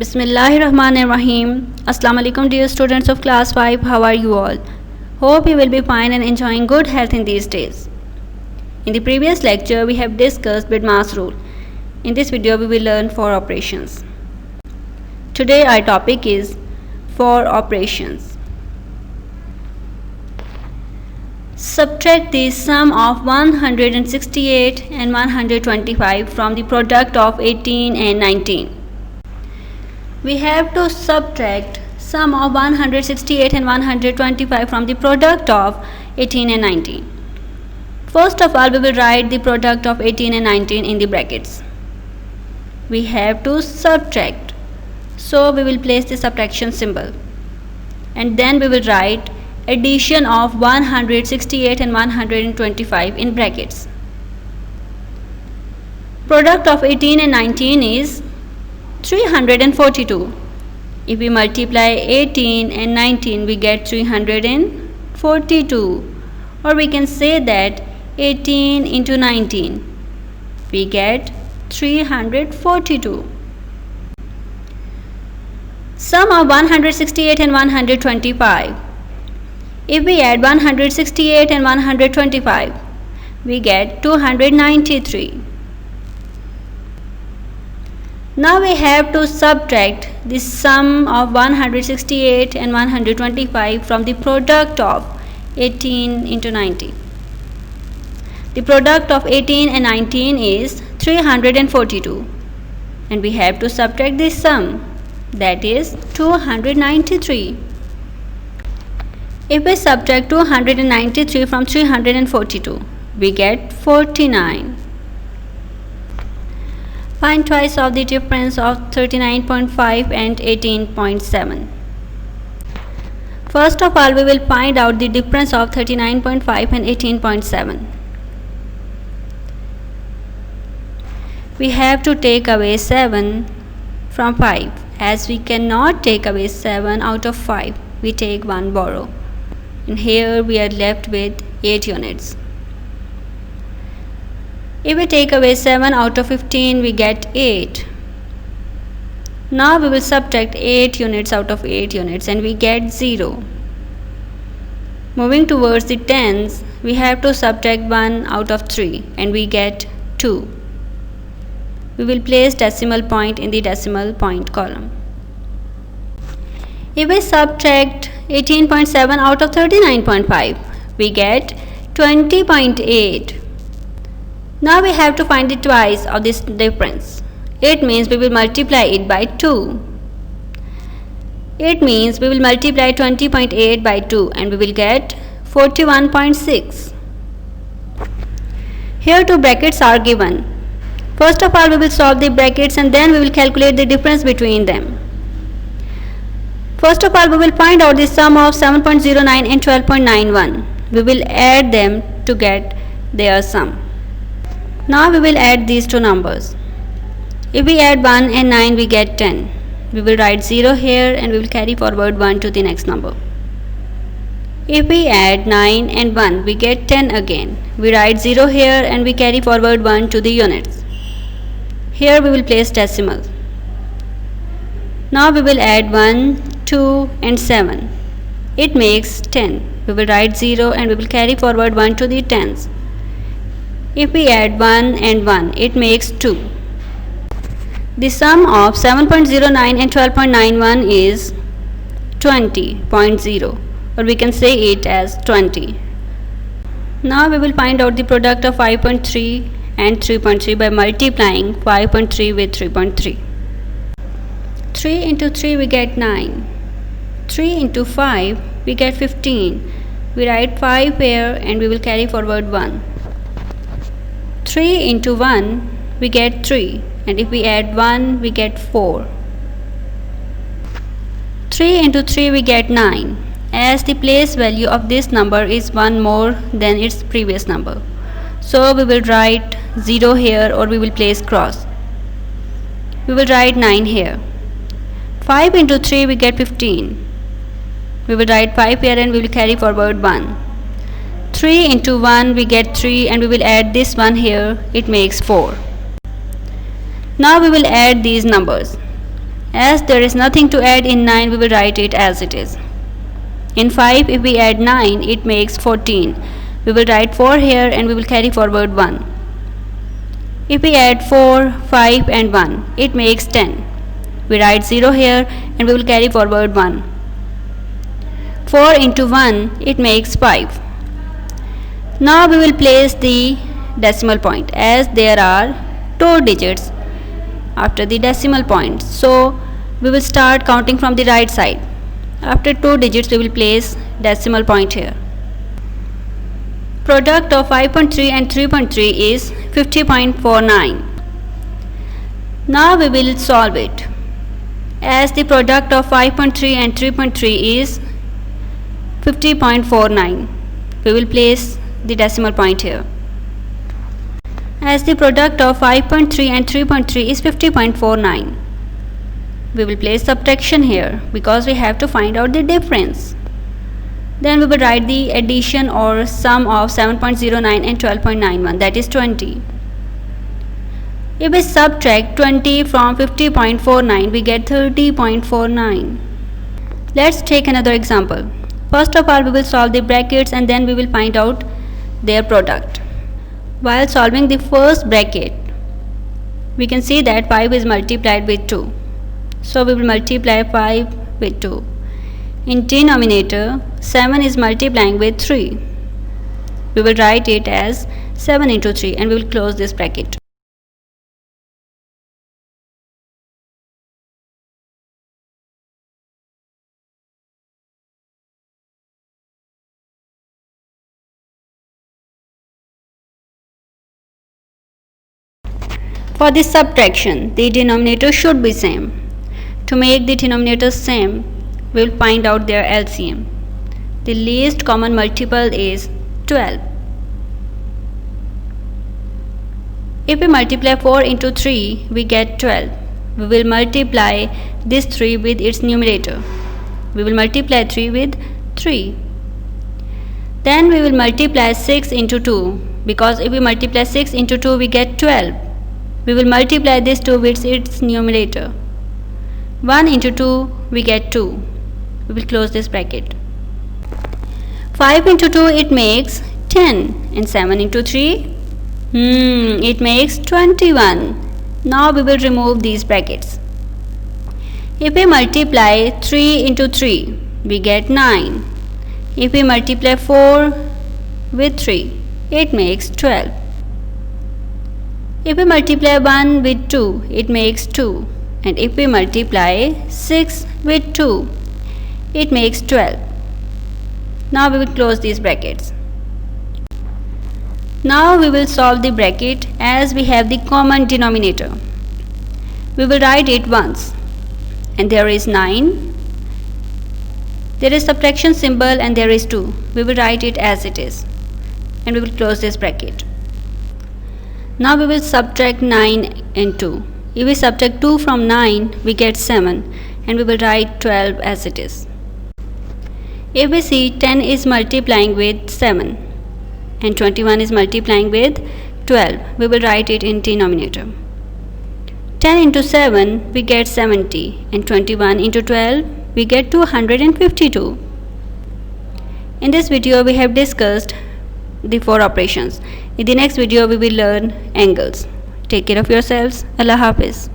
Bismillahirrahmanirrahim. Assalamu alaikum dear students of class 5. How are you all? Hope you will be fine and enjoying good health in these days. In the previous lecture we have discussed BIDMAS rule. In this video we will learn 4 operations. Today our topic is 4 operations. Subtract the sum of 168 and 125 from the product of 18 and 19. We have to subtract sum of 168 and 125 from the product of 18 and 19. First of all, we will write the product of 18 and 19 in the brackets. We have to subtract. So we will place the subtraction symbol. And then we will write addition of 168 and 125 in brackets. Product of 18 and 19 is 342. If we multiply 18 and 19, we get 342. Or we can say that 18 into 19, we get 342. Sum of 168 and 125. If we add 168 and 125, we get 293. Now we have to subtract the sum of 168 and 125 from the product of 18 into 19. The product of 18 and 19 is 342 and we have to subtract this sum, that is 293. If we subtract 293 from 342, we get 49. Find twice of the difference of 39.5 and 18.7. First of all, we will find out the difference of 39.5 and 18.7. We have to take away 7 from 5. As we cannot take away 7 out of 5, we take 1 borrow. And here we are left with 8 units. If we take away 7 out of 15, we get 8. Now we will subtract 8 units out of 8 units and we get 0. Moving towards the tens, we have to subtract 1 out of 3 and we get 2. We will place decimal point in the decimal point column. If we subtract 18.7 out of 39.5, we get 20.8. Now we have to find the twice of this difference. It means we will multiply it by 2. It means we will multiply 20.8 by 2 and we will get 41.6. Here two brackets are given. First of all, we will solve the brackets and then we will calculate the difference between them. First of all, we will find out the sum of 7.09 and 12.91. We will add them to get their sum. Now we will add these two numbers. If we add 1 and 9, we get 10. We will write 0 here and we will carry forward 1 to the next number. If we add 9 and 1, we get 10 again. We write 0 here and we carry forward 1 to the units. Here we will place decimal. Now we will add 1, 2 and 7. It makes 10. We will write 0 and we will carry forward 1 to the tens. If we add 1 and 1, it makes 2. The sum of 7.09 and 12.91 is 20.0, or we can say it as 20. Now we will find out the product of 5.3 and 3.3 by multiplying 5.3 with 3.3. 3 into 3 we get 9. 3 into 5 we get 15. We write 5 here and we will carry forward 1. 3 into 1 we get 3 and if we add 1 we get 4. 3 into 3 we get 9 as the place value of this number is 1 more than its previous number. So we will write 0 here or we will place cross. We will write 9 here. 5 into 3 we get 15. We will write 5 here and we will carry forward 1. 3 into 1 we get 3 and we will add this one here, it makes 4. Now we will add these numbers. As there is nothing to add in 9, we will write it as it is. In 5, if we add 9, it makes 14. We will write 4 here and we will carry forward 1. If we add 4, 5 and 1, it makes 10. We write 0 here and we will carry forward 1. 4 into 1, it makes 5. Now we will place the decimal point, as there are 2 digits after the decimal point. So we will start counting from the right side. After 2 digits we will place decimal point here. Product of 5.3 and 3.3 is 50.49. Now we will solve it. As the product of 5.3 and 3.3 is 50.49, we will place the decimal point here. As the product of 5.3 and 3.3 is 50.49, we will place subtraction here because we have to find out the difference. Then we will write the addition or sum of 7.09 and 12.91, that is 20. If we subtract 20 from 50.49, we get 30.49. Let's take another example. First of all, we will solve the brackets and then we will find out their product. While solving the first bracket, we can see that 5 is multiplied with 2. So we will multiply 5 with 2. In denominator, 7 is multiplying with 3. We will write it as 7 into 3 and we will close this bracket. For this subtraction, the denominator should be same. To make the denominator same, we will find out their LCM. The least common multiple is 12. If we multiply 4 into 3, we get 12. We will multiply this 3 with its numerator. We will multiply 3 with 3. Then we will multiply 6 into 2, because if we multiply 6 into 2, we get 12. We will multiply this 2 with its numerator. 1 into 2, we get 2. We will close this bracket. 5 into 2, it makes 10. And 7 into 3, it makes 21. Now we will remove these brackets. If we multiply 3 into 3, we get 9. If we multiply 4 with 3, it makes 12. If we multiply 1 with 2, it makes 2. And if we multiply 6 with 2, it makes 12. Now we will close these brackets. Now we will solve the bracket as we have the common denominator. We will write it once. And there is 9. There is subtraction symbol and there is 2. We will write it as it is. And we will close this bracket. Now we will subtract 9 and 2. If we subtract 2 from 9, we get 7 and we will write 12 as it is. If we see 10 is multiplying with 7 and 21 is multiplying with 12, we will write it in denominator. 10 into 7, we get 70 and 21 into 12, we get 252. In this video, we have discussed the 4 operations. In the next video, we will learn angles. Take care of yourselves. Allah Hafiz.